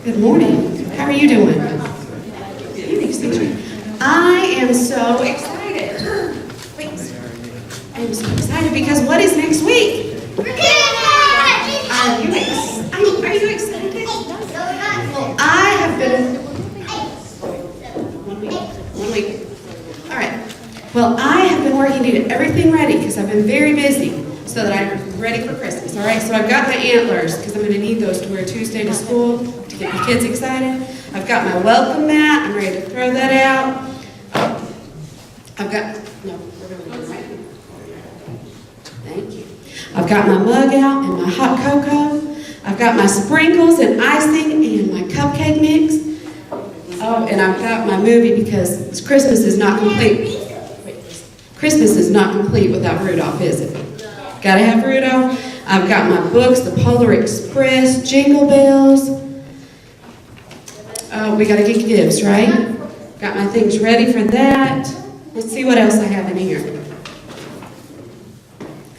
Good morning. How are you doing? I am so excited. Wait. I am so excited because what is next week? Are you excited? Well, I have been... 1 week. All right. Well, I have been working to get everything ready because I've been very busy so that I'm ready for Christmas. All right, so I've got my antlers because I'm going to need those to wear Tuesday to school to get the kids excited. I've got my welcome mat. I'm ready to throw that out. I've got... No, we're going to do it right here. Thank you. I've got my mug out and my hot cocoa. I've got my sprinkles and icing and my cupcake mix. Oh, and I've got my movie because Christmas is not complete. Christmas is not complete without Rudolph, is it? Gotta have Rudolph. I've got my books, the Polar Express, Jingle Bells. Oh, we gotta get gifts, right? Got my things ready for that. Let's see what else I have in here.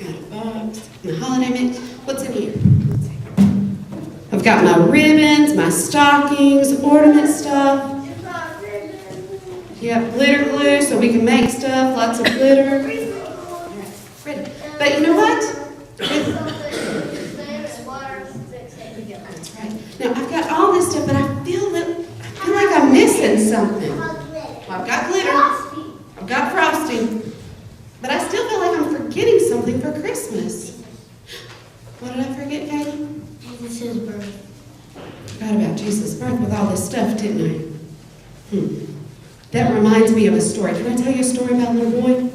Got a box, my holiday mix. What's in here? I've got my ribbons, my stockings, ornament stuff. Yep, glitter glue so we can make stuff, lots of glitter. Ready. But you know what? That's right. Now I've got all this stuff, but I feel like I'm missing something. Well, I've got glitter, I've got frosting, but I still feel like I'm forgetting something for Christmas. What did I forget, Katie? Jesus' birth. Forgot about Jesus' birth with all this stuff, didn't I? That reminds me of a story. Can I tell you a story about a little boy?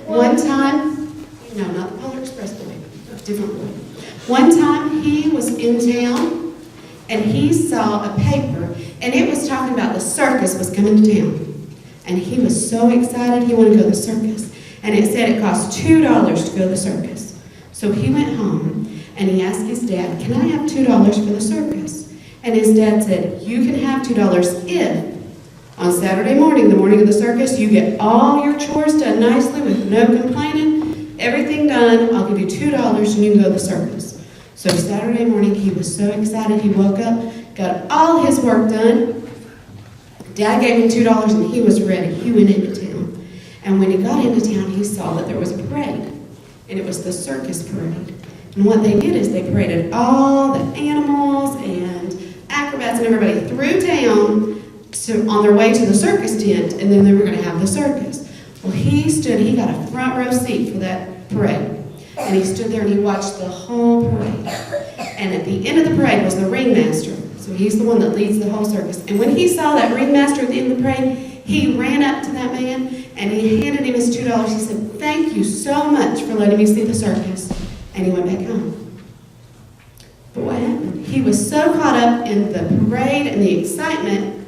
One time, no, not the Polar Express boy, a different boy. One time he was in town and he saw a paper and it was talking about the circus was coming to town. And he was so excited he wanted to go to the circus. And it said it cost $2 to go to the circus. So he went home and he asked his dad, "Can I have $2 for the circus?" And his dad said, "You can have $2 if on Saturday morning, the morning of the circus, you get all your chores done nicely with no complaining, everything done, I'll give you $2 and you can go to the circus." So Saturday morning, he was so excited, he woke up, got all his work done. Dad gave him $2 and he was ready. He went into town. And when he got into town, he saw that there was a parade. And it was the circus parade. And what they did is they paraded all the animals and acrobats and everybody through town on their way to the circus tent, and then they were going to have the circus. Well, he got a front row seat for that parade. And he stood there and he watched the whole parade. And at the end of the parade was the ringmaster. So he's the one that leads the whole circus. And when he saw that ringmaster at the end of the parade, he ran up to that man and he handed him his $2. He said, "Thank you so much for letting me see the circus." And he went back home. But what happened? He was so caught up in the parade and the excitement.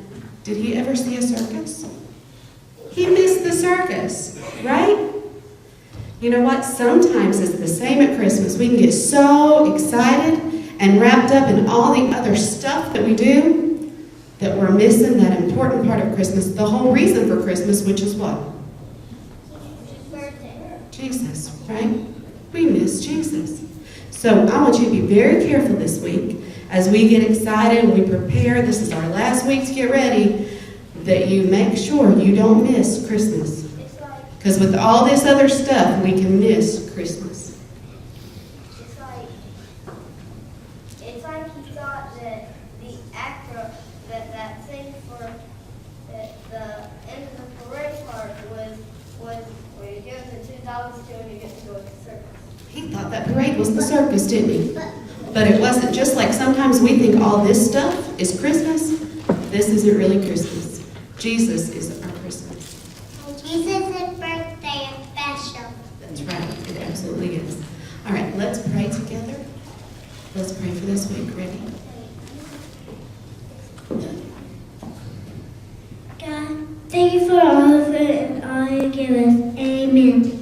Did he ever see a circus? He missed the circus, right? You know what? Sometimes it's the same at Christmas. We can get so excited and wrapped up in all the other stuff that we do that we're missing that important part of Christmas, the whole reason for Christmas, which is what? Jesus, right? We miss Jesus. So I want you to be very careful this week as we get excited and we prepare. This is our last week to get ready, that you make sure you don't miss Christmas. Because with all this other stuff, we can miss Christmas. It's like he thought that the actor, that thing for the end of the parade part was where you give the $2 to and you get to go to the circus. He thought that parade was the circus, didn't he? But it wasn't. Just like sometimes we think all this stuff is Christmas, this isn't really Christmas. Jesus is our Christmas. Jesus' birthday is special. That's right. It absolutely is. All right, let's pray together. Let's pray for this week. Ready? God, thank you for all of it and all you give us. Amen.